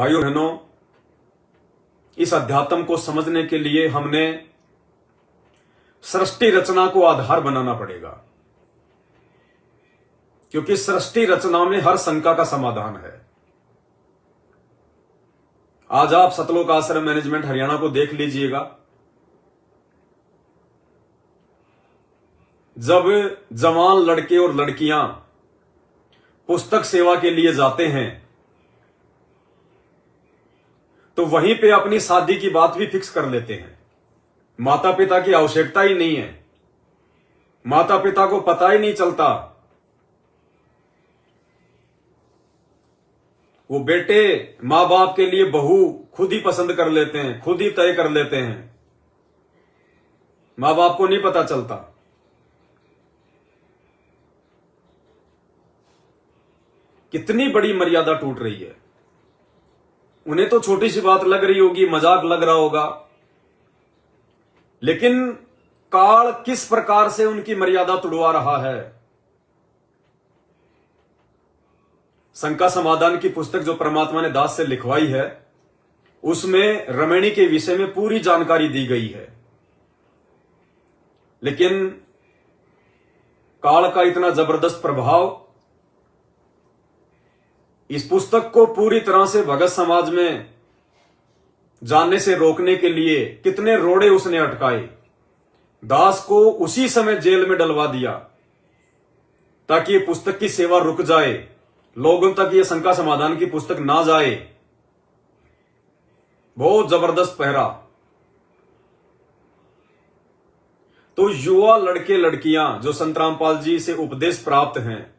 भाइयों बहनों, इस अध्यात्म को समझने के लिए हमने सृष्टि रचना को आधार बनाना पड़ेगा, क्योंकि सृष्टि रचना में हर शंका का समाधान है। आज आप सतलोक आश्रम मैनेजमेंट हरियाणा को देख लीजिएगा। जब जवान लड़के और लड़कियां पुस्तक सेवा के लिए जाते हैं तो वहीं पे अपनी शादी की बात भी फिक्स कर लेते हैं। माता पिता की आवश्यकता ही नहीं है, माता पिता को पता ही नहीं चलता। वो बेटे मां बाप के लिए बहू खुद ही पसंद कर लेते हैं, खुद ही तय कर लेते हैं, मां बाप को नहीं पता चलता। कितनी बड़ी मर्यादा टूट रही है। उन्हें तो छोटी सी बात लग रही होगी, मजाक लग रहा होगा, लेकिन काल किस प्रकार से उनकी मर्यादा तुड़वा रहा है। शंका समाधान की पुस्तक जो परमात्मा ने दास से लिखवाई है, उसमें रमणी के विषय में पूरी जानकारी दी गई है। लेकिन काल का इतना जबरदस्त प्रभाव इस पुस्तक को पूरी तरह से भगत समाज में जानने से रोकने के लिए कितने रोड़े उसने अटकाए। दास को उसी समय जेल में डलवा दिया ताकि ये पुस्तक की सेवा रुक जाए, लोगों तक ये शंका समाधान की पुस्तक ना जाए। बहुत जबरदस्त पहरा। तो युवा लड़के लड़कियां जो संत रामपाल जी से उपदेश प्राप्त हैं,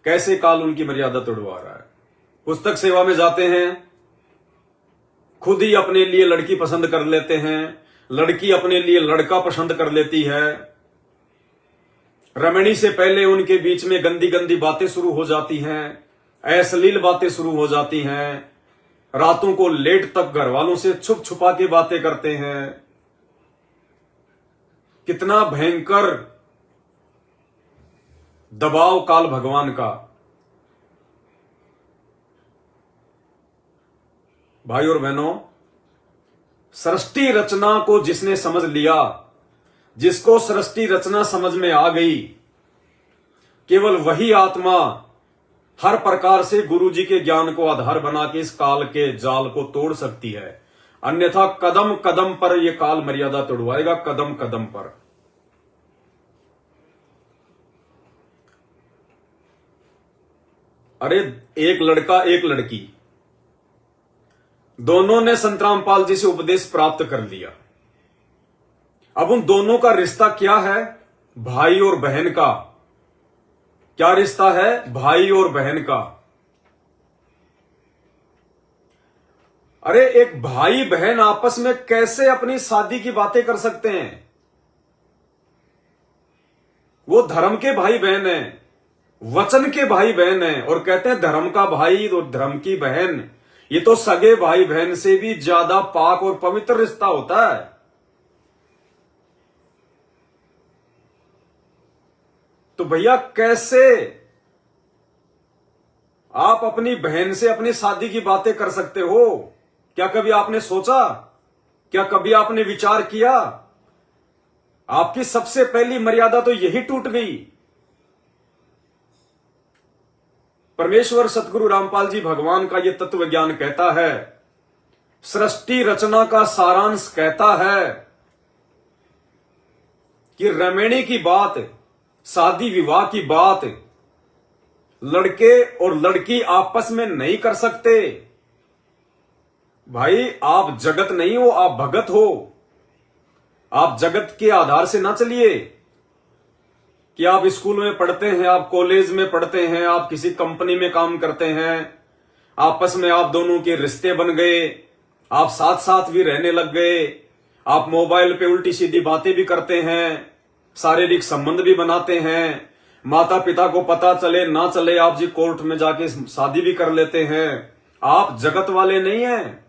कैसे काल उनकी मर्यादा तोड़वा रहा है। पुस्तक सेवा में जाते हैं, खुद ही अपने लिए लड़की पसंद कर लेते हैं, लड़की अपने लिए लड़का पसंद कर लेती है। रमणी से पहले उनके बीच में गंदी गंदी बातें शुरू हो जाती हैं, अश्लील बातें शुरू हो जाती हैं। रातों को लेट तक घर वालों से छुप छुपा के बातें करते हैं। कितना भयंकर दबाव काल भगवान का। भाई और बहनों, सृष्टि रचना को जिसने समझ लिया, जिसको सृष्टि रचना समझ में आ गई, केवल वही आत्मा हर प्रकार से गुरु जी के ज्ञान को आधार बना के इस काल के जाल को तोड़ सकती है। अन्यथा कदम कदम पर यह काल मर्यादा तोड़वाएगा, कदम कदम पर। अरे एक लड़का एक लड़की दोनों ने संत रामपाल जी से उपदेश प्राप्त कर लिया। अब उन दोनों का रिश्ता क्या है? भाई और बहन का। क्या रिश्ता है? भाई और बहन का। अरे एक भाई बहन आपस में कैसे अपनी शादी की बातें कर सकते हैं? वो धर्म के भाई बहन हैं, वचन के भाई बहन हैं, और कहते हैं धर्म का भाई और धर्म की बहन, ये तो सगे भाई बहन से भी ज्यादा पाक और पवित्र रिश्ता होता है। तो भैया कैसे आप अपनी बहन से अपनी शादी की बातें कर सकते हो? क्या कभी आपने सोचा? क्या कभी आपने विचार किया? आपकी सबसे पहली मर्यादा तो यही टूट गई। परमेश्वर सतगुरु रामपाल जी भगवान का यह तत्व ज्ञान कहता है, सृष्टि रचना का सारांश कहता है कि रमणी की बात, शादी विवाह की बात लड़के और लड़की आपस में नहीं कर सकते। भाई आप जगत नहीं हो, आप भगत हो। आप जगत के आधार से ना चलिए कि आप स्कूल में पढ़ते हैं, आप कॉलेज में पढ़ते हैं, आप किसी कंपनी में काम करते हैं, आपस में आप दोनों के रिश्ते बन गए, आप साथ साथ भी रहने लग गए, आप मोबाइल पे उल्टी सीधी बातें भी करते हैं, शारीरिक संबंध भी बनाते हैं, माता पिता को पता चले ना चले आप जी कोर्ट में जाके शादी भी कर लेते हैं। आप जगत वाले नहीं हैं,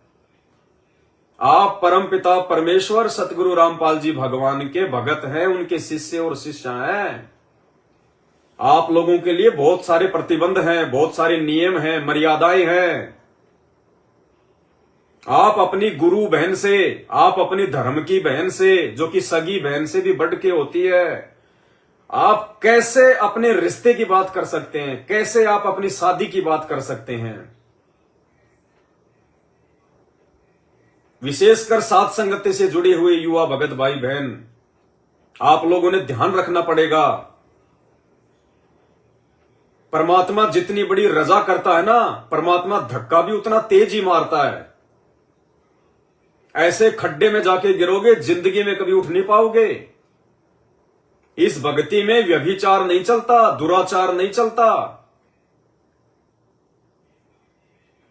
आप परम पिता परमेश्वर सतगुरु रामपाल जी भगवान के भगत हैं, उनके शिष्य और शिष्या हैं। आप लोगों के लिए बहुत सारे प्रतिबंध हैं, बहुत सारे नियम हैं, मर्यादाएं हैं। आप अपनी गुरु बहन से, आप अपनी धर्म की बहन से, जो कि सगी बहन से भी बढ़ के होती है, आप कैसे अपने रिश्ते की बात कर सकते हैं? कैसे आप अपनी शादी की बात कर सकते हैं? विशेषकर साध संगति से जुड़े हुए युवा भगत भाई बहन, आप लोगों ने ध्यान रखना पड़ेगा। परमात्मा जितनी बड़ी रजा करता है ना, परमात्मा धक्का भी उतना तेज ही मारता है। ऐसे खड्डे में जाके गिरोगे, जिंदगी में कभी उठ नहीं पाओगे। इस भक्ति में व्यभिचार नहीं चलता, दुराचार नहीं चलता।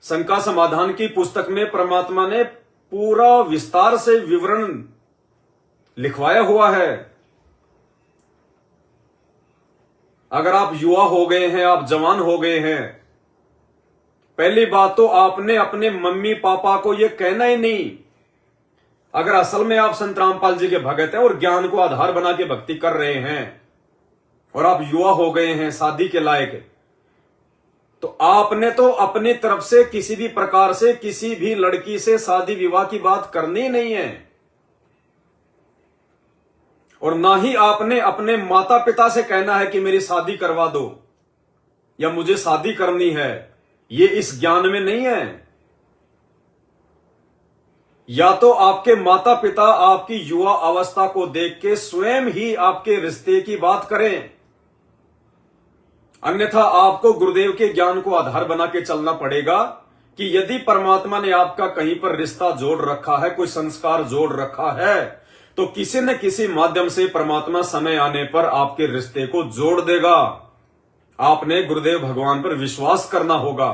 शंका समाधान की पुस्तक में परमात्मा ने पूरा विस्तार से विवरण लिखवाया हुआ है। अगर आप युवा हो गए हैं, आप जवान हो गए हैं, पहली बात तो आपने अपने मम्मी पापा को यह कहना ही नहीं। अगर असल में आप संत रामपाल जी के भगत हैं और ज्ञान को आधार बना के भक्ति कर रहे हैं और आप युवा हो गए हैं, शादी के लायक, तो आपने तो अपनी तरफ से किसी भी प्रकार से किसी भी लड़की से शादी विवाह की बात करनी नहीं है। और ना ही आपने अपने माता पिता से कहना है कि मेरी शादी करवा दो या मुझे शादी करनी है। ये इस ज्ञान में नहीं है। या तो आपके माता पिता आपकी युवा अवस्था को देख के स्वयं ही आपके रिश्ते की बात करें, अन्यथा आपको गुरुदेव के ज्ञान को आधार बना के चलना पड़ेगा कि यदि परमात्मा ने आपका कहीं पर रिश्ता जोड़ रखा है, कोई संस्कार जोड़ रखा है, तो किसी न किसी माध्यम से परमात्मा समय आने पर आपके रिश्ते को जोड़ देगा। आपने गुरुदेव भगवान पर विश्वास करना होगा।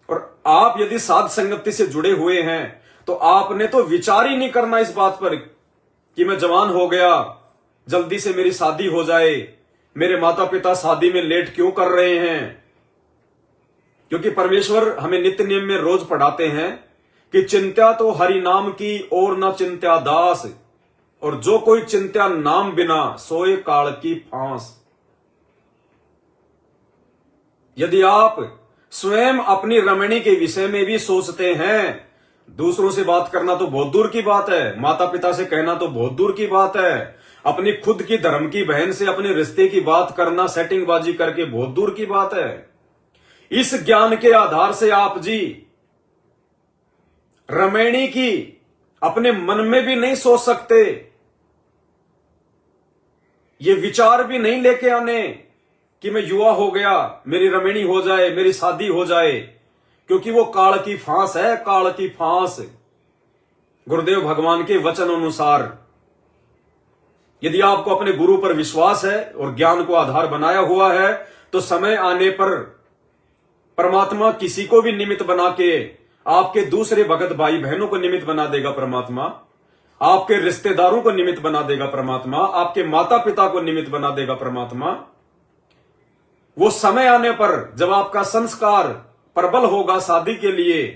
और आप यदि साध संगति से जुड़े हुए हैं तो आपने तो विचार ही नहीं करना इस बात पर कि मैं जवान हो गया, जल्दी से मेरी शादी हो जाए, मेरे माता पिता शादी में लेट क्यों कर रहे हैं। क्योंकि परमेश्वर हमें नित्य नियम में रोज पढ़ाते हैं कि चिंत्या तो हरि नाम की और न चिंत्या दास, और जो कोई चिंत्या नाम बिना सोए काल की फांस। यदि आप स्वयं अपनी रमणी के विषय में भी सोचते हैं, दूसरों से बात करना तो बहुत दूर की बात है, माता पिता से कहना तो बहुत दूर की बात है, अपनी खुद की धर्म की बहन से अपने रिश्ते की बात करना सेटिंगबाजी करके बहुत दूर की बात है। इस ज्ञान के आधार से आप जी रमणी की अपने मन में भी नहीं सोच सकते, ये विचार भी नहीं लेके आने कि मैं युवा हो गया, मेरी रमणी हो जाए, मेरी शादी हो जाए, क्योंकि वो काल की फांस है, काल की फांस। गुरुदेव भगवान के वचन अनुसार यदि आपको अपने गुरु पर विश्वास है और ज्ञान को आधार बनाया हुआ है, तो समय आने पर परमात्मा किसी को भी निमित्त बना के, आपके दूसरे भगत भाई बहनों को निमित्त बना देगा परमात्मा, आपके रिश्तेदारों को निमित्त बना देगा परमात्मा, आपके माता पिता को निमित्त बना देगा परमात्मा। वो समय आने पर जब आपका संस्कार प्रबल होगा शादी के लिए,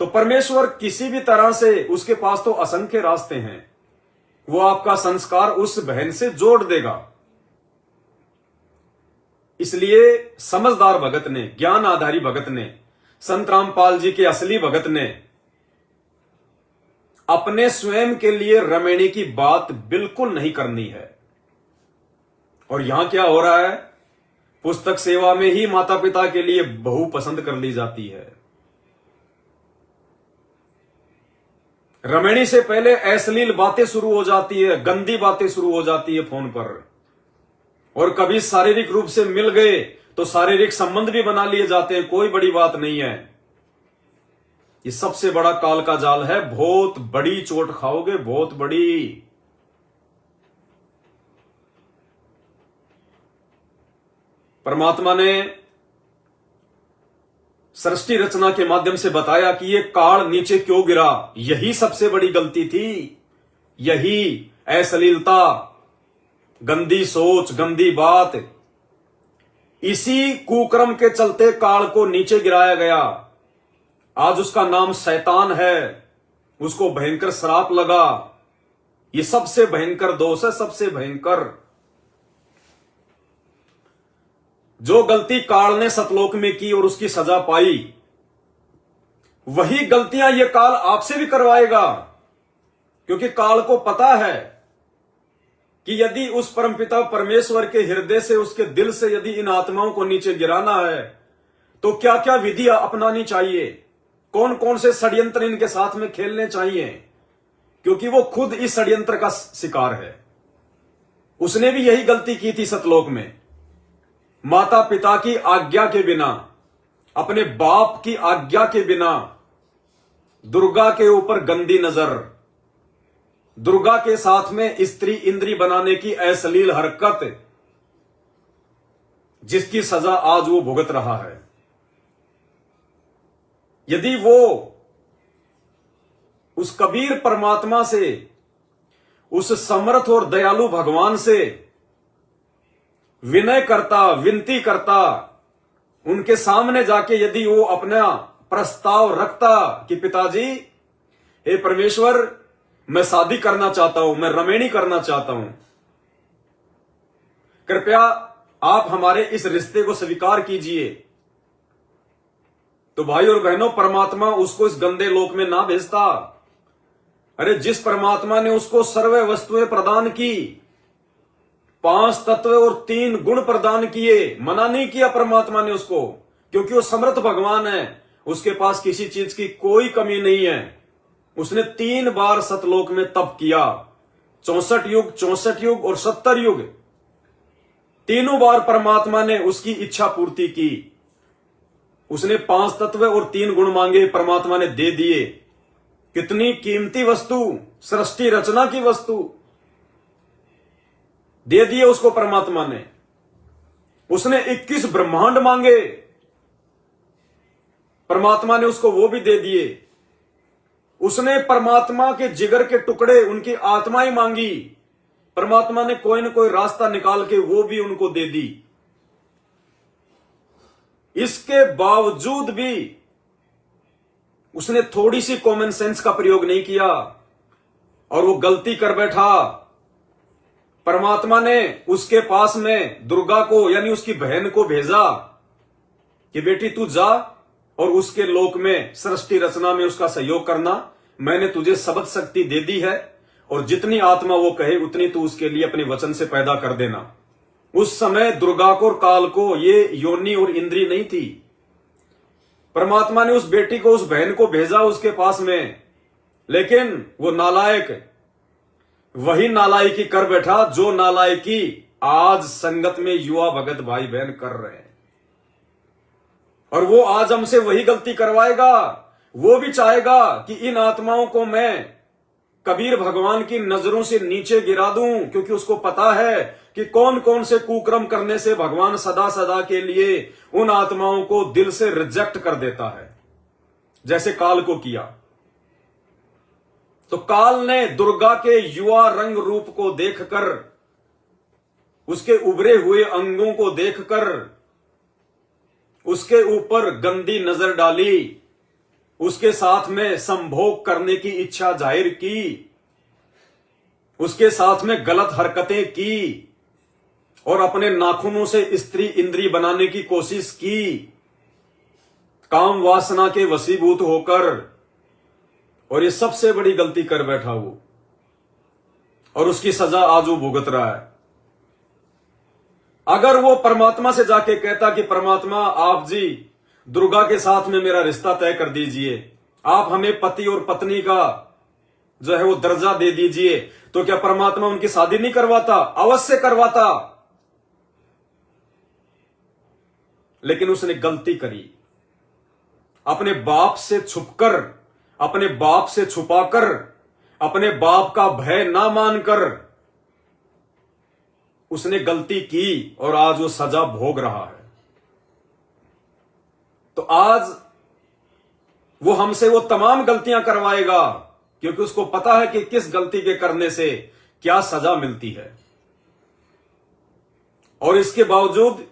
तो परमेश्वर किसी भी तरह से, उसके पास तो असंख्य रास्ते हैं, वो आपका संस्कार उस बहन से जोड़ देगा। इसलिए समझदार भगत ने, ज्ञान आधारी भगत ने, संत रामपाल जी के असली भगत ने अपने स्वयं के लिए रमणी की बात बिल्कुल नहीं करनी है। और यहां क्या हो रहा है, पुस्तक सेवा में ही माता पिता के लिए बहू पसंद कर ली जाती है। रमणी से पहले अश्लील बातें शुरू हो जाती है, गंदी बातें शुरू हो जाती है फोन पर, और कभी शारीरिक रूप से मिल गए तो शारीरिक संबंध भी बना लिए जाते हैं, कोई बड़ी बात नहीं है। ये सबसे बड़ा काल का जाल है, बहुत बड़ी चोट खाओगे, बहुत बड़ी। परमात्मा ने सृष्टि रचना के माध्यम से बताया कि ये काल नीचे क्यों गिरा, यही सबसे बड़ी गलती थी, यही अश्लीलता, गंदी सोच, गंदी बात, इसी कुक्रम के चलते काल को नीचे गिराया गया। आज उसका नाम शैतान है, उसको भयंकर श्राप लगा। ये सबसे भयंकर दोष है, सबसे भयंकर। जो गलती काल ने सतलोक में की और उसकी सजा पाई, वही गलतियां ये काल आपसे भी करवाएगा। क्योंकि काल को पता है कि यदि उस परमपिता परमेश्वर के हृदय से, उसके दिल से यदि इन आत्माओं को नीचे गिराना है तो क्या क्या विधियां अपनानी चाहिए, कौन कौन से षड्यंत्र इनके साथ में खेलने चाहिए, क्योंकि वो खुद इस षड्यंत्र का शिकार है। उसने भी यही गलती की थी सतलोक में। माता पिता की आज्ञा के बिना, अपने बाप की आज्ञा के बिना दुर्गा के ऊपर गंदी नजर, दुर्गा के साथ में स्त्री इंद्री बनाने की अश्लील हरकत, जिसकी सजा आज वो भुगत रहा है। यदि वो उस कबीर परमात्मा से, उस समर्थ और दयालु भगवान से विनय करता, विनती करता, उनके सामने जाके यदि वो अपना प्रस्ताव रखता कि पिताजी, हे परमेश्वर, मैं शादी करना चाहता हूं, मैं रमेणी करना चाहता हूं, कृपया आप हमारे इस रिश्ते को स्वीकार कीजिए, तो भाई और बहनों, परमात्मा उसको इस गंदे लोक में ना भेजता। अरे जिस परमात्मा ने उसको सर्व वस्तुएं प्रदान की, 5 तत्व और 3 गुण प्रदान किए, मना नहीं किया परमात्मा ने उसको, क्योंकि वो समर्थ भगवान है, उसके पास किसी चीज की कोई कमी नहीं है। उसने 3 बार सतलोक में तप किया, 64 युग, 64 युग और 70 युग, तीनों बार परमात्मा ने उसकी इच्छा पूर्ति की। उसने 5 तत्व और 3 गुण मांगे, परमात्मा ने दे दिए। कितनी कीमती वस्तु, सृष्टि रचना की वस्तु दे दिए उसको परमात्मा ने। उसने 21 ब्रह्मांड मांगे, परमात्मा ने उसको वो भी दे दिए। उसने परमात्मा के जिगर के टुकड़े, उनकी आत्माएं मांगी, परमात्मा ने कोई न कोई रास्ता निकाल के वो भी उनको दे दी। इसके बावजूद भी उसने थोड़ी सी कॉमन सेंस का प्रयोग नहीं किया और वो गलती कर बैठा। परमात्मा ने उसके पास में दुर्गा को, यानी उसकी बहन को भेजा कि बेटी तू जा और उसके लोक में, सृष्टि रचना में उसका सहयोग करना। मैंने तुझे शब्द शक्ति दे दी है और जितनी आत्मा वो कहे उतनी तू उसके लिए अपने वचन से पैदा कर देना। उस समय दुर्गा को और काल को ये योनि और इंद्री नहीं थी। परमात्मा ने उस बेटी को, उस बहन को भेजा उसके पास में, लेकिन वो नालायक वही नालायकी कर बैठा जो नालायकी आज संगत में युवा भगत भाई बहन कर रहे हैं। और वो आज हमसे वही गलती करवाएगा। वो भी चाहेगा कि इन आत्माओं को मैं कबीर भगवान की नजरों से नीचे गिरा दूं, क्योंकि उसको पता है कि कौन कौन से कुकर्म करने से भगवान सदा सदा के लिए उन आत्माओं को दिल से रिजेक्ट कर देता है, जैसे काल को किया। तो काल ने दुर्गा के युवा रंग रूप को देखकर, उसके उभरे हुए अंगों को देखकर उसके ऊपर गंदी नजर डाली, उसके साथ में संभोग करने की इच्छा जाहिर की, उसके साथ में गलत हरकतें की और अपने नाखूनों से स्त्री इंद्री बनाने की कोशिश की, काम वासना के वशीभूत होकर। और ये सबसे बड़ी गलती कर बैठा वो, और उसकी सजा आज वो भुगत रहा है। अगर वो परमात्मा से जाके कहता कि परमात्मा, आप जी दुर्गा के साथ में मेरा रिश्ता तय कर दीजिए, आप हमें पति और पत्नी का जो है वो दर्जा दे दीजिए, तो क्या परमात्मा उनकी शादी नहीं करवाता? अवश्य करवाता। लेकिन उसने गलती करी, अपने बाप से छुपकर, अपने बाप से छुपाकर, अपने बाप का भय ना मानकर उसने गलती की और आज वो सजा भोग रहा है। तो आज वो हमसे वो तमाम गलतियां करवाएगा, क्योंकि उसको पता है कि किस गलती के करने से क्या सजा मिलती है। और इसके बावजूद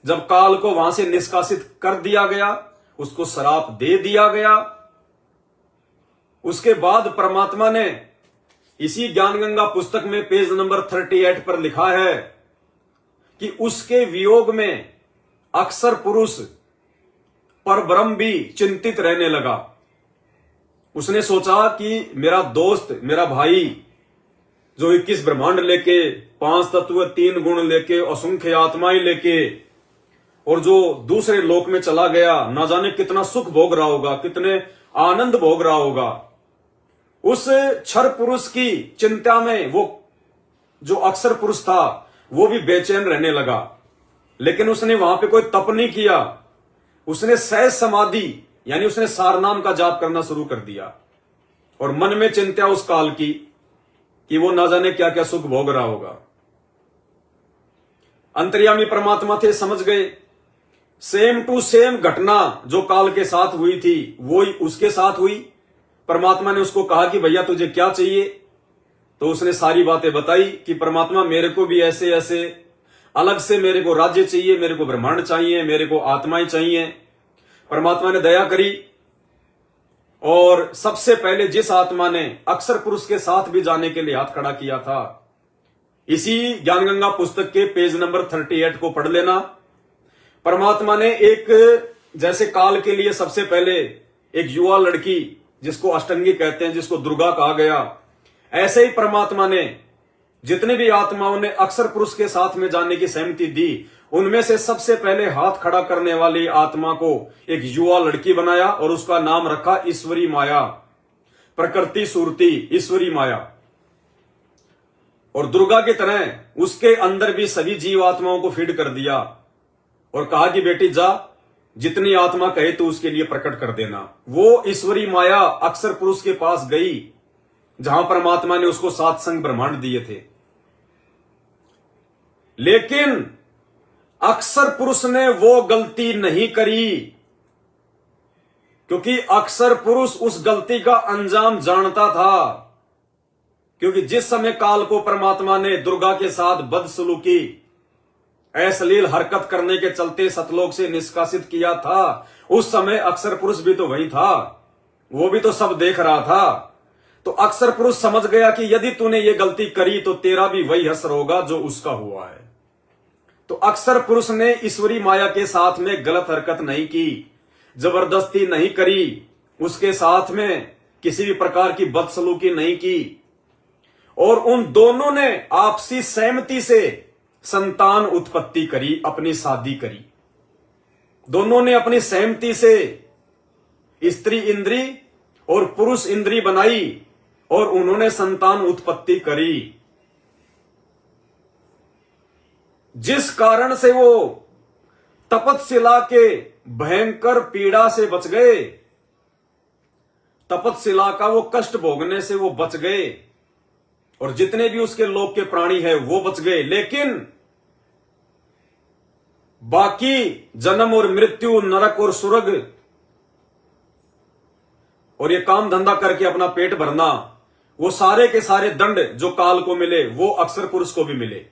जब काल को वहां से निष्कासित कर दिया गया, उसको श्राप दे दिया गया, उसके बाद परमात्मा ने इसी ज्ञानगंगा पुस्तक में पेज नंबर 38 पर लिखा है कि उसके वियोग में अक्सर पुरुष पर ब्रह्म भी चिंतित रहने लगा। उसने सोचा कि मेरा दोस्त, मेरा भाई जो 21 ब्रह्मांड लेके, 5 तत्व, 3 गुण लेके, असंख्य आत्माएं लेके, और जो दूसरे लोक में चला गया, ना जाने कितना सुख भोग रहा होगा, कितने आनंद भोग रहा होगा। उस क्षर पुरुष की चिंता में वो जो अक्सर पुरुष था वो भी बेचैन रहने लगा। लेकिन उसने वहां पे कोई तप नहीं किया। उसने सहज समाधि यानी उसने सारनाम का जाप करना शुरू कर दिया और मन में चिंता उस काल की कि वो ना जाने क्या क्या सुख भोग रहा होगा। अंतर्यामी परमात्मा थे, समझ गए। सेम टू सेम घटना जो काल के साथ हुई थी वो ही उसके साथ हुई। परमात्मा ने उसको कहा कि भैया तुझे क्या चाहिए, तो उसने सारी बातें बताई कि परमात्मा मेरे को भी ऐसे ऐसे अलग से, मेरे को राज्य चाहिए, मेरे को ब्रह्मांड चाहिए, मेरे को आत्माएं चाहिए। परमात्मा ने दया करी और सबसे पहले जिस आत्मा ने अक्सर पुरुष के साथ भी जाने के लिए हाथ खड़ा किया था, इसी ज्ञानगंगा पुस्तक के पेज नंबर 38 को पढ़ लेना। परमात्मा ने एक, जैसे काल के लिए सबसे पहले एक युवा लड़की जिसको अष्टंगी कहते हैं, जिसको दुर्गा कहा गया, ऐसे ही परमात्मा ने जितने भी आत्माओं ने अक्सर पुरुष के साथ में जाने की सहमति दी, उनमें से सबसे पहले हाथ खड़ा करने वाली आत्मा को एक युवा लड़की बनाया और उसका नाम रखा ईश्वरी माया, प्रकृति सूरती ईश्वरी माया। और दुर्गा की तरह उसके अंदर भी सभी जीव आत्माओं को फीड कर दिया और कहा कि बेटी जा, जितनी आत्मा कहे तो उसके लिए प्रकट कर देना। वो ईश्वरी माया अक्सर पुरुष के पास गई जहां परमात्मा ने उसको 7 संग ब्रह्मांड दिए थे। लेकिन अक्सर पुरुष ने वो गलती नहीं करी, क्योंकि अक्सर पुरुष उस गलती का अंजाम जानता था। क्योंकि जिस समय काल को परमात्मा ने दुर्गा के साथ बदसलूकी, अश्लील हरकत करने के चलते सतलोक से निष्कासित किया था, उस समय अक्सर पुरुष भी तो वही था, वो भी तो सब देख रहा था। तो अक्सर पुरुष समझ गया कि यदि तूने ये गलती करी तो तेरा भी वही असर होगा जो उसका हुआ है। तो अक्सर पुरुष ने ईश्वरी माया के साथ में गलत हरकत नहीं की, जबरदस्ती नहीं करी, उसके साथ में किसी भी प्रकार की बदसलूकी नहीं की, और उन दोनों ने आपसी सहमति से संतान उत्पत्ति करी, अपनी शादी करी। दोनों ने अपनी सहमति से स्त्री इंद्री और पुरुष इंद्री बनाई और उन्होंने संतान उत्पत्ति करी, जिस कारण से वो तपतशिला के भयंकर पीड़ा से बच गए। तपतशिला का वो कष्ट भोगने से वो बच गए और जितने भी उसके लोक के प्राणी हैं वो बच गए। लेकिन बाकी जन्म और मृत्यु, नरक और स्वर्ग और ये काम धंधा करके अपना पेट भरना, वो सारे के सारे दंड जो काल को मिले वो अक्सर पुरुष को भी मिले।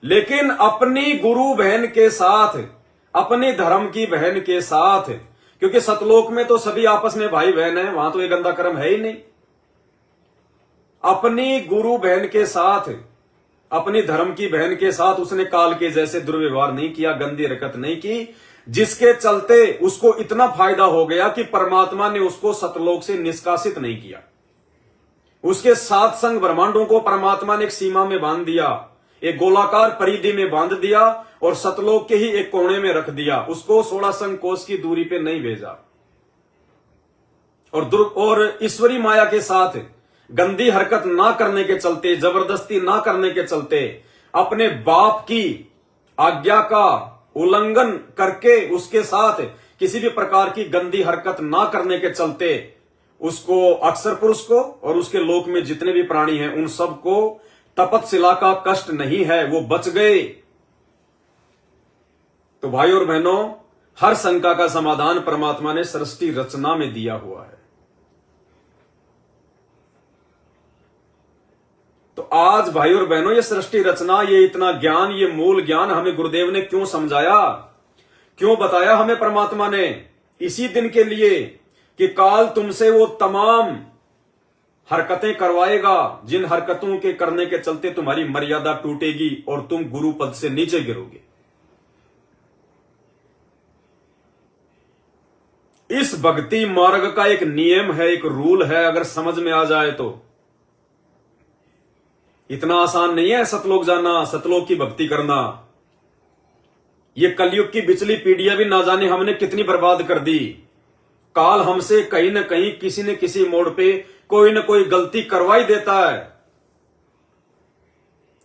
लेकिन अपनी गुरु बहन के साथ, अपनी धर्म की बहन के साथ, क्योंकि सतलोक में तो सभी आपस में भाई बहन है, वहां तो ये गंदा कर्म है ही नहीं। अपनी गुरु बहन के साथ, अपनी धर्म की बहन के साथ उसने काल के जैसे दुर्व्यवहार नहीं किया, गंदी हरकत नहीं की, जिसके चलते उसको इतना फायदा हो गया कि परमात्मा ने उसको सतलोक से निष्कासित नहीं किया। उसके 7 संग ब्रह्मांडों को परमात्मा ने एक सीमा में बांध दिया, एक गोलाकार परिधि में बांध दिया और सतलोक के ही एक कोने में रख दिया। उसको 16 संग कोस की दूरी पे नहीं भेजा। और ईश्वरी माया के साथ गंदी हरकत ना करने के चलते, जबरदस्ती ना करने के चलते, अपने बाप की आज्ञा का उल्लंघन करके उसके साथ किसी भी प्रकार की गंदी हरकत ना करने के चलते उसको, अक्सर पुरुष को और उसके लोक में जितने भी प्राणी हैं उन सबको तपतशिला का कष्ट नहीं है, वो बच गए। तो भाई और बहनों, हर शंका का समाधान परमात्मा ने सृष्टि रचना में दिया हुआ है। तो आज भाई और बहनों, ये सृष्टि रचना, ये इतना ज्ञान, ये मूल ज्ञान हमें गुरुदेव ने क्यों समझाया, क्यों बताया हमें परमात्मा ने? इसी दिन के लिए कि काल तुमसे वो तमाम हरकतें करवाएगा जिन हरकतों के करने के चलते तुम्हारी मर्यादा टूटेगी और तुम गुरु पद से नीचे गिरोगे। इस भक्ति मार्ग का एक नियम है, एक रूल है, अगर समझ में आ जाए तो। इतना आसान नहीं है सतलोक जाना, सतलोक की भक्ति करना। ये कलयुग की बिचली पीढ़ियां भी ना जाने हमने कितनी बर्बाद कर दी। काल हमसे कहीं न कहीं किसी न किसी मोड़ पे कोई न कोई गलती करवा ही देता है।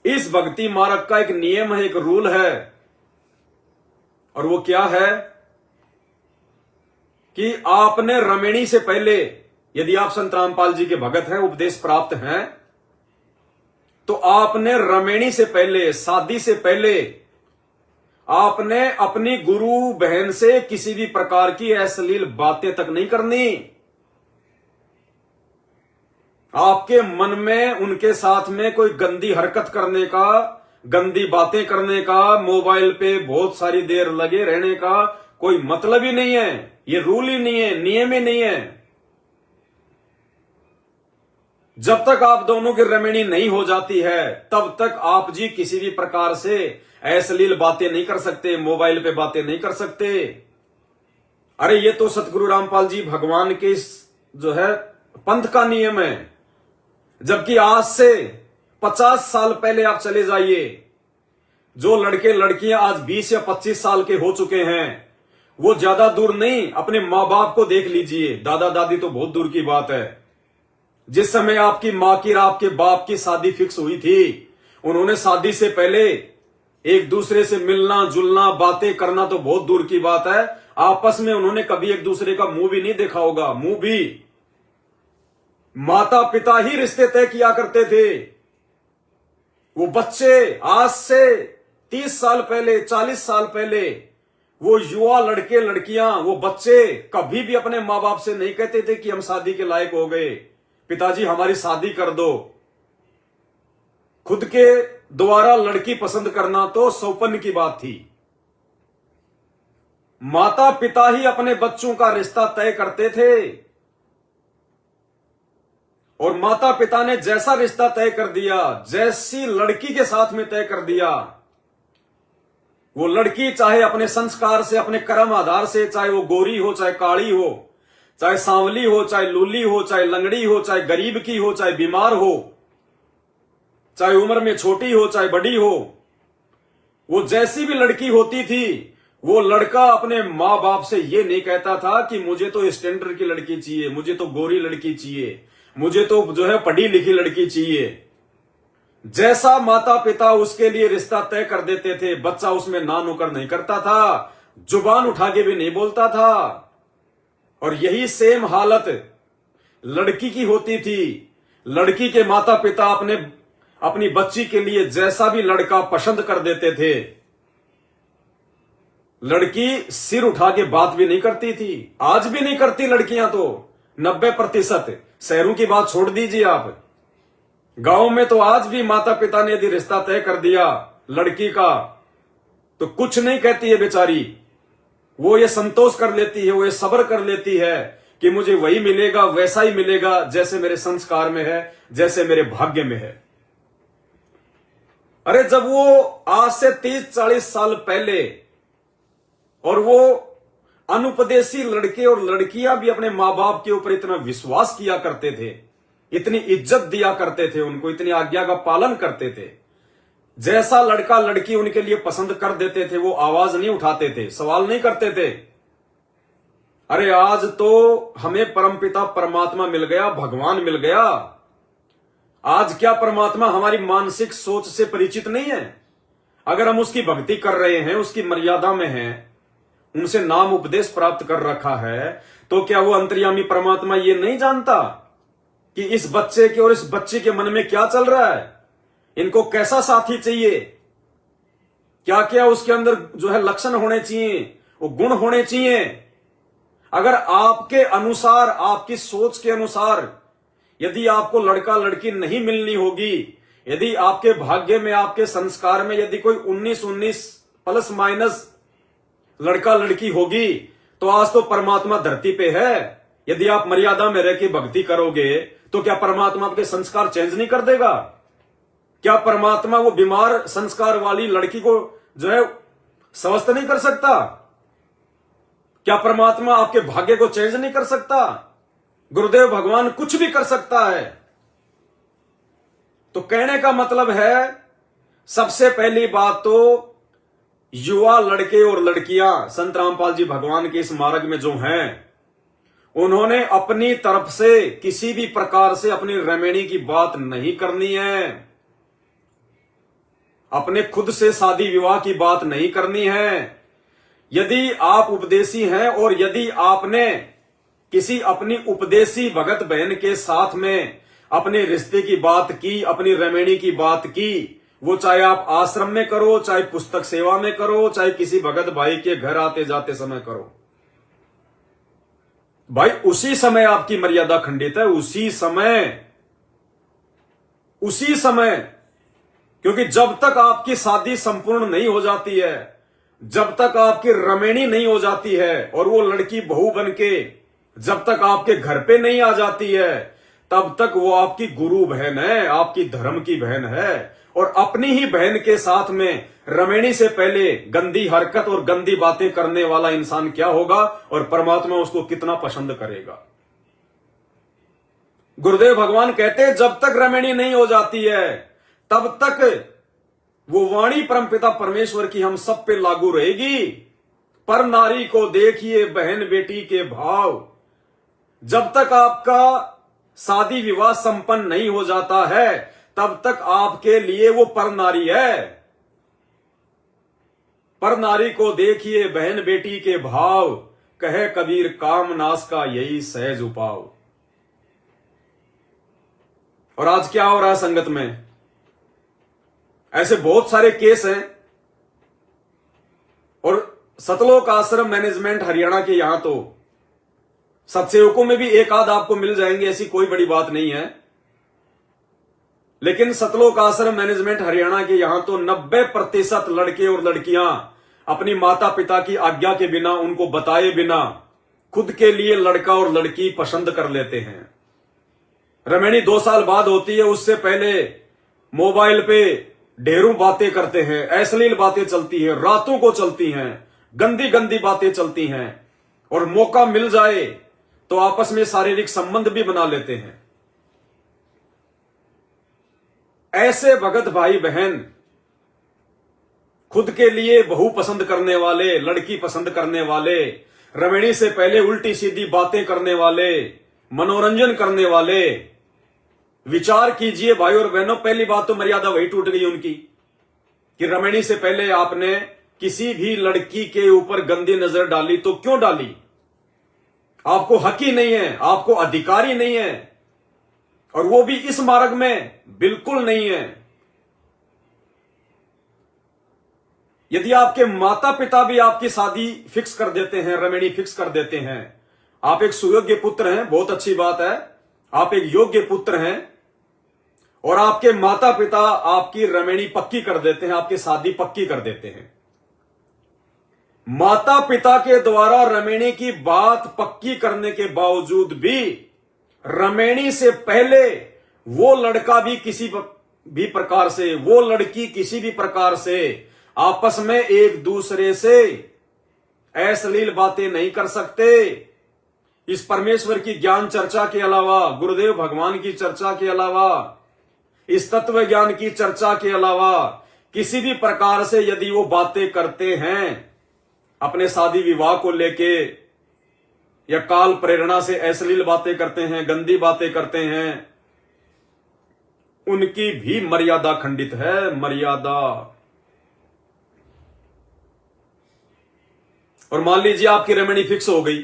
इस भक्ति मार्ग का एक नियम है, एक रूल है, और वो क्या है कि आपने रमेणी से पहले, यदि आप संत रामपाल जी के भगत हैं, उपदेश प्राप्त हैं, तो आपने रमेणी से पहले, शादी से पहले आपने अपनी गुरु बहन से किसी भी प्रकार की अश्लील बातें तक नहीं करनी। आपके मन में उनके साथ में कोई गंदी हरकत करने का, गंदी बातें करने का, मोबाइल पे बहुत सारी देर लगे रहने का कोई मतलब ही नहीं है। ये रूल ही नहीं है, नियम ही नहीं है। जब तक आप दोनों की रमणी नहीं हो जाती है, तब तक आप जी किसी भी प्रकार से अश्लील बातें नहीं कर सकते, मोबाइल पे बातें नहीं कर सकते। अरे ये तो सतगुरु रामपाल जी भगवान के जो है पंथ का नियम है। जबकि आज से 50 साल पहले आप चले जाइए, जो लड़के लड़कियां आज 20 या 25 साल के हो चुके हैं, वो ज्यादा दूर नहीं, अपने मां बाप को देख लीजिए। दादा दादी तो बहुत दूर की बात है। जिस समय आपकी मां की और आपके बाप की शादी फिक्स हुई थी, उन्होंने शादी से पहले एक दूसरे से मिलना जुलना, बातें करना तो बहुत दूर की बात है, आपस में उन्होंने कभी एक दूसरे का मुंह भी नहीं देखा होगा। मुंह भी माता पिता ही रिश्ते तय किया करते थे। वो बच्चे आज से 30 साल पहले, 40 साल पहले, वो युवा लड़के लड़कियां, वो बच्चे कभी भी अपने मां बाप से नहीं कहते थे कि हम शादी के लायक हो गए, पिताजी हमारी शादी कर दो। खुद के द्वारा लड़की पसंद करना तो सौपन की बात थी। माता पिता ही अपने बच्चों का रिश्ता तय करते थे, और माता पिता ने जैसा रिश्ता तय कर दिया, जैसी लड़की के साथ में तय कर दिया, वो लड़की चाहे अपने संस्कार से, अपने कर्म आधार से, चाहे वो गोरी हो, चाहे काली हो, चाहे सांवली हो, चाहे लूली हो, चाहे लंगड़ी हो, चाहे गरीब की हो, चाहे बीमार हो, चाहे उम्र में छोटी हो, चाहे बड़ी हो, वो जैसी भी लड़की होती थी, वो लड़का अपने मां बाप से ये नहीं कहता था कि मुझे तो स्टैंडर्ड की लड़की चाहिए, मुझे तो गोरी लड़की चाहिए, मुझे तो जो है पढ़ी लिखी लड़की चाहिए। जैसा माता पिता उसके लिए रिश्ता तय कर देते थे, बच्चा उसमें ना नुकर नहीं करता था, जुबान उठा के भी नहीं बोलता था। और यही सेम हालत लड़की की होती थी। लड़की के माता पिता अपनी बच्ची के लिए जैसा भी लड़का पसंद कर देते थे, लड़की सिर उठा के बात भी नहीं करती थी। आज भी नहीं करती लड़कियां तो 90%। शहरों की बात छोड़ दीजिए आप, गांव में तो आज भी माता पिता ने यदि रिश्ता तय कर दिया लड़की का, तो कुछ नहीं कहती है बेचारी। वो ये संतोष कर लेती है, वो ये सब्र कर लेती है कि मुझे वही मिलेगा, वैसा ही मिलेगा जैसे मेरे संस्कार में है, जैसे मेरे भाग्य में है। अरे जब वो आज से 30-40 साल पहले, और वो अनुपदेशी लड़के और लड़कियां भी अपने मां बाप के ऊपर इतना विश्वास किया करते थे, इतनी इज्जत दिया करते थे उनको, इतनी आज्ञा का पालन करते थे, जैसा लड़का लड़की उनके लिए पसंद कर देते थे, वो आवाज नहीं उठाते थे, सवाल नहीं करते थे। अरे आज तो हमें परमपिता परमात्मा मिल गया, भगवान मिल गया। आज क्या परमात्मा हमारी मानसिक सोच से परिचित नहीं है? अगर हम उसकी भक्ति कर रहे हैं, उसकी मर्यादा में हैं, उनसे नाम उपदेश प्राप्त कर रखा है, तो क्या वो अंतर्यामी परमात्मा ये नहीं जानता कि इस बच्चे के और इस बच्ची के मन में क्या चल रहा है, इनको कैसा साथी चाहिए, क्या क्या उसके अंदर जो है लक्षण होने चाहिए, वो गुण होने चाहिए। अगर आपके अनुसार, आपकी सोच के अनुसार यदि आपको लड़का लड़की नहीं मिलनी होगी, यदि आपके भाग्य में, आपके संस्कार में यदि कोई 19-19 प्लस माइनस लड़का लड़की होगी, तो आज तो परमात्मा धरती पे है। यदि आप मर्यादा में रह के भक्ति करोगे, तो क्या परमात्मा आपके संस्कार चेंज नहीं कर देगा? क्या परमात्मा वो बीमार संस्कार वाली लड़की को जो है स्वस्थ नहीं कर सकता? क्या परमात्मा आपके भाग्य को चेंज नहीं कर सकता? गुरुदेव भगवान कुछ भी कर सकता है। तो कहने का मतलब है, सबसे पहली बात तो युवा लड़के और लड़कियां संत रामपाल जी भगवान के इस मार्ग में जो हैं, उन्होंने अपनी तरफ से किसी भी प्रकार से अपनी रमैनी की बात नहीं करनी है, अपने खुद से शादी विवाह की बात नहीं करनी है। यदि आप उपदेशी हैं और यदि आपने किसी अपनी उपदेशी भगत बहन के साथ में अपने रिश्ते की बात की, अपनी रमैनी की बात की, वो चाहे आप आश्रम में करो, चाहे पुस्तक सेवा में करो, चाहे किसी भगत भाई के घर आते जाते समय करो, भाई उसी समय आपकी मर्यादा खंडित है, उसी समय। क्योंकि जब तक आपकी शादी संपूर्ण नहीं हो जाती है, जब तक आपकी रमैनी नहीं हो जाती है और वो लड़की बहू बन के जब तक आपके घर पे नहीं आ जाती है, तब तक वो आपकी गुरु बहन है, आपकी धर्म की बहन है। और अपनी ही बहन के साथ में रमैनी से पहले गंदी हरकत और गंदी बातें करने वाला इंसान क्या होगा और परमात्मा उसको कितना पसंद करेगा। गुरुदेव भगवान कहते हैं, जब तक रमैनी नहीं हो जाती है तब तक वो वाणी परमपिता परमेश्वर की हम सब पे लागू रहेगी। पर नारी को देखिए बहन बेटी के भाव। जब तक आपका शादी विवाह संपन्न नहीं हो जाता है तब तक आपके लिए वो पर नारी है। पर नारी को देखिए बहन बेटी के भाव, कहे कबीर काम नाश का यही सहज उपाव। और आज क्या हो रहा है संगत में, ऐसे बहुत सारे केस हैं। और सतलोक आश्रम मैनेजमेंट हरियाणा के यहां तो सत्सेवकों में भी एक आध आपको मिल जाएंगे, ऐसी कोई बड़ी बात नहीं है। लेकिन सतलोक आश्रम मैनेजमेंट हरियाणा के यहां तो 90% लड़के और लड़कियां अपनी माता पिता की आज्ञा के बिना, उनको बताए बिना खुद के लिए लड़का और लड़की पसंद कर लेते हैं। रमैनी 2 साल बाद होती है, उससे पहले मोबाइल पे ढेरों बातें करते हैं, अश्लील बातें चलती है, रातों को चलती हैं, गंदी गंदी बातें चलती हैं। और मौका मिल जाए तो आपस में शारीरिक संबंध भी बना लेते हैं। ऐसे भगत भाई बहन, खुद के लिए बहू पसंद करने वाले, लड़की पसंद करने वाले, रमैनी से पहले उल्टी सीधी बातें करने वाले, मनोरंजन करने वाले, विचार कीजिए भाई और बहनों, पहली बात तो मर्यादा वही टूट गई उनकी कि रमैनी से पहले आपने किसी भी लड़की के ऊपर गंदी नजर डाली तो क्यों डाली? आपको हक ही नहीं है, आपको अधिकार ही नहीं है, और वो भी इस मार्ग में बिल्कुल नहीं है। यदि आपके माता पिता भी आपकी शादी फिक्स कर देते हैं, रमैनी फिक्स कर देते हैं, आप एक सुयोग्य पुत्र हैं, बहुत अच्छी बात है, आप एक योग्य पुत्र हैं, और आपके माता पिता आपकी रमैनी पक्की कर देते हैं, आपकी शादी पक्की कर देते हैं। माता पिता के द्वारा रमैनी की बात पक्की करने के बावजूद भी रमैनी से पहले वो लड़का भी किसी भी प्रकार से, वो लड़की किसी भी प्रकार से आपस में एक दूसरे से अश्लील बातें नहीं कर सकते। इस परमेश्वर की ज्ञान चर्चा के अलावा, गुरुदेव भगवान की चर्चा के अलावा, इस तत्व ज्ञान की चर्चा के अलावा किसी भी प्रकार से यदि वो बातें करते हैं अपने शादी विवाह को लेके, या काल प्रेरणा से अश्लील बातें करते हैं, गंदी बातें करते हैं, उनकी भी मर्यादा खंडित है, मर्यादा। और मान लीजिए आपकी रमैनी फिक्स हो गई,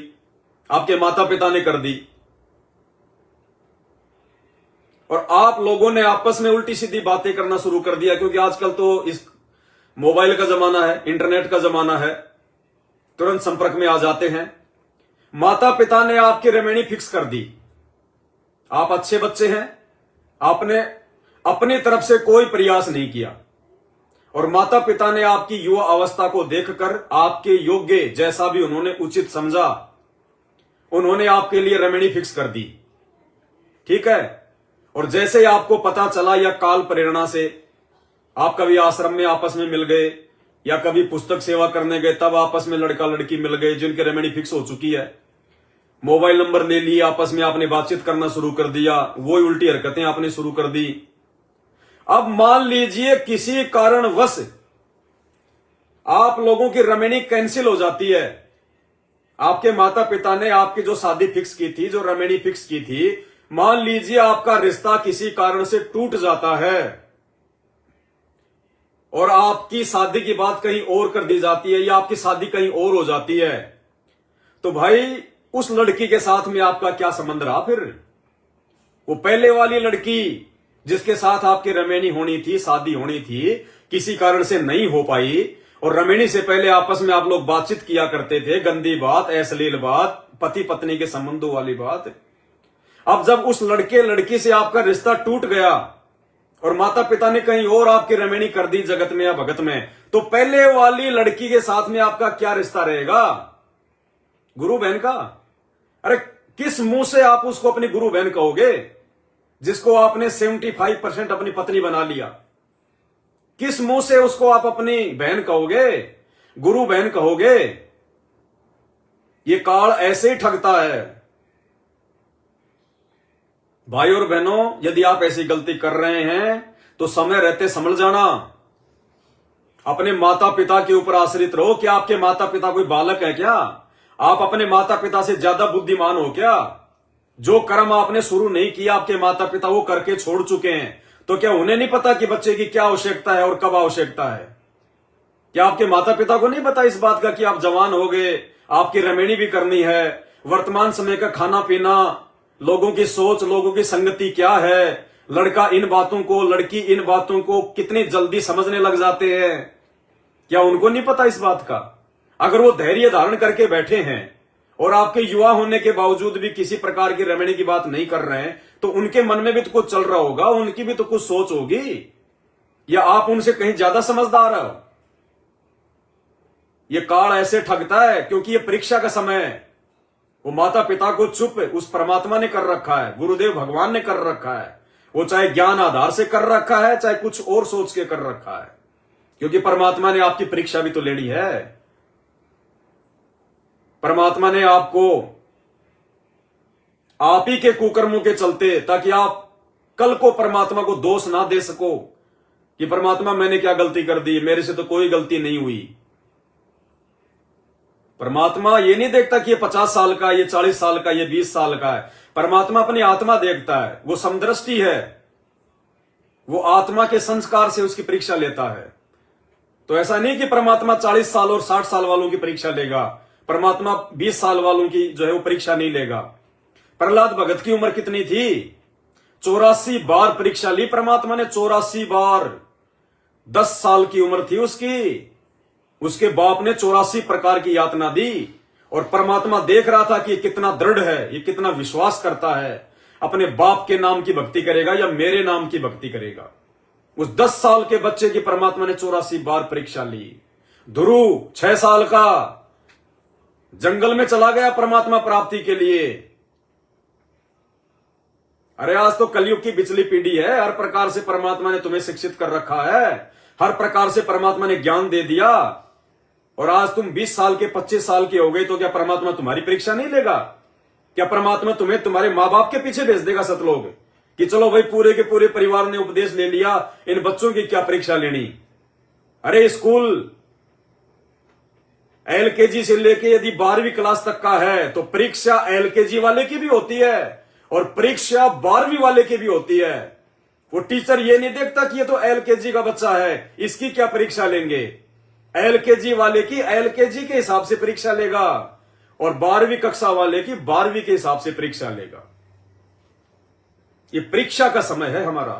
आपके माता पिता ने कर दी, और आप लोगों ने आपस में उल्टी सीधी बातें करना शुरू कर दिया, क्योंकि आजकल तो इस मोबाइल का जमाना है, इंटरनेट का जमाना है, तुरंत संपर्क में आ जाते हैं। माता पिता ने आपकी रमैनी फिक्स कर दी, आप अच्छे बच्चे हैं, आपने अपनी तरफ से कोई प्रयास नहीं किया, और माता पिता ने आपकी युवा अवस्था को देखकर आपके योग्य जैसा भी उन्होंने उचित समझा, उन्होंने आपके लिए रमैनी फिक्स कर दी, ठीक है। और जैसे आपको पता चला, या काल प्रेरणा से आप कभी आश्रम में आपस में मिल गए, या कभी पुस्तक सेवा करने गए तब आपस में लड़का लड़की मिल गए जिनकी रेमेडी फिक्स हो चुकी है, मोबाइल नंबर ले लिए, आपस में आपने बातचीत करना शुरू कर दिया, वो उल्टी हरकतें आपने शुरू कर दी। अब मान लीजिए किसी कारणवश आप लोगों की रेमेडी कैंसिल हो जाती है, आपके माता पिता ने आपकी जो शादी फिक्स की थी, जो रेमेडी फिक्स की थी, मान लीजिए आपका रिश्ता किसी कारण से टूट जाता है और आपकी शादी की बात कहीं और कर दी जाती है या आपकी शादी कहीं और हो जाती है, तो भाई उस लड़की के साथ में आपका क्या संबंध रहा फिर? वो पहले वाली लड़की जिसके साथ आपकी रमेनी होनी थी, शादी होनी थी, किसी कारण से नहीं हो पाई और रमेनी से पहले आपस में आप लोग बातचीत किया करते थे, गंदी बात, अश्लील बात, पति पत्नी के संबंधों वाली बात। अब जब उस लड़के लड़की से आपका रिश्ता टूट गया और माता पिता ने कहीं और आपकी रमेनी कर दी जगत में या भगत में, तो पहले वाली लड़की के साथ में आपका क्या रिश्ता रहेगा? गुरु बहन का? अरे किस मुंह से आप उसको अपनी गुरु बहन कहोगे जिसको आपने 75% अपनी पत्नी बना लिया? किस मुंह से उसको आप अपनी बहन कहोगे, गुरु बहन कहोगे? ये काल ऐसे ही ठगता है। भाई और बहनों, यदि आप ऐसी गलती कर रहे हैं तो समय रहते संभल जाना। अपने माता पिता के ऊपर आश्रित रहो। क्या आपके माता पिता कोई बालक है क्या? आप अपने माता पिता से ज्यादा बुद्धिमान हो क्या? जो कर्म आपने शुरू नहीं किया, आपके माता पिता वो करके छोड़ चुके हैं, तो क्या उन्हें नहीं पता कि बच्चे की क्या आवश्यकता है और कब आवश्यकता है? क्या आपके माता पिता को नहीं पता इस बात का कि आप जवान हो गए, आपकी रमेणी भी करनी है, वर्तमान समय का खाना पीना, लोगों की सोच, लोगों की संगति क्या है, लड़का इन बातों को, लड़की इन बातों को कितनी जल्दी समझने लग जाते हैं? क्या उनको नहीं पता इस बात का? अगर वो धैर्य धारण करके बैठे हैं और आपके युवा होने के बावजूद भी किसी प्रकार की रमणी की बात नहीं कर रहे हैं, तो उनके मन में भी तो कुछ चल रहा होगा, उनकी भी तो कुछ सोच होगी, या आप उनसे कहीं ज्यादा समझदार हो? ये काल ऐसे ठगता है क्योंकि ये परीक्षा का समय है। वो माता पिता को चुप उस परमात्मा ने कर रखा है, गुरुदेव भगवान ने कर रखा है। वो चाहे ज्ञान आधार से कर रखा है, चाहे कुछ और सोच के कर रखा है, क्योंकि परमात्मा ने आपकी परीक्षा भी तो लेनी है। परमात्मा ने आपको आप ही के कुकर्मों के चलते, ताकि आप कल को परमात्मा को दोष ना दे सको कि परमात्मा मैंने क्या गलती कर दी, मेरे से तो कोई गलती नहीं हुई। परमात्मा ये नहीं देखता कि ये 50 साल का, ये 40 साल का, ये 20 साल का है। परमात्मा अपनी आत्मा देखता है, वो समदृष्टि है, वो आत्मा के संस्कार से उसकी परीक्षा लेता है। तो ऐसा नहीं कि परमात्मा 40 साल और 60 साल वालों की परीक्षा लेगा, परमात्मा 20 साल वालों की जो है वो परीक्षा नहीं लेगा। प्रहलाद भगत की उम्र कितनी थी? 84 बार परीक्षा ली परमात्मा ने, 84 बार। 10 साल की उम्र थी उसकी, उसके बाप ने 84 प्रकार की यातना दी और परमात्मा देख रहा था कि ये कितना दृढ़ है, ये कितना विश्वास करता है, अपने बाप के नाम की भक्ति करेगा या मेरे नाम की भक्ति करेगा। उस 10 साल के बच्चे की परमात्मा ने 84 बार परीक्षा ली। ध्रुव 6 साल का जंगल में चला गया परमात्मा प्राप्ति के लिए। अरे आज तो कलयुग की बिचली पीढ़ी है, हर प्रकार से परमात्मा ने तुम्हें शिक्षित कर रखा है, हर प्रकार से परमात्मा ने ज्ञान दे दिया, और आज तुम 20 साल के 25 साल के हो गए, तो क्या परमात्मा तुम्हारी परीक्षा नहीं लेगा? क्या परमात्मा तुम्हें तुम्हारे मां बाप के पीछे भेज देगा सतलोक कि चलो भाई पूरे के पूरे परिवार ने उपदेश ले लिया, इन बच्चों की क्या परीक्षा लेनी? अरे स्कूल एलकेजी से लेके यदि 12वीं क्लास तक का है तो परीक्षा एलकेजी वाले की भी होती है और परीक्षा 12वीं वाले की भी होती है। वो टीचर ये नहीं देखता कि ये तो एलकेजी का बच्चा है, इसकी क्या परीक्षा लेंगे। एलकेजी वाले की एलकेजी के हिसाब से परीक्षा लेगा और 12वीं कक्षा वाले की 12वीं के हिसाब से परीक्षा लेगा। ये परीक्षा का समय है हमारा।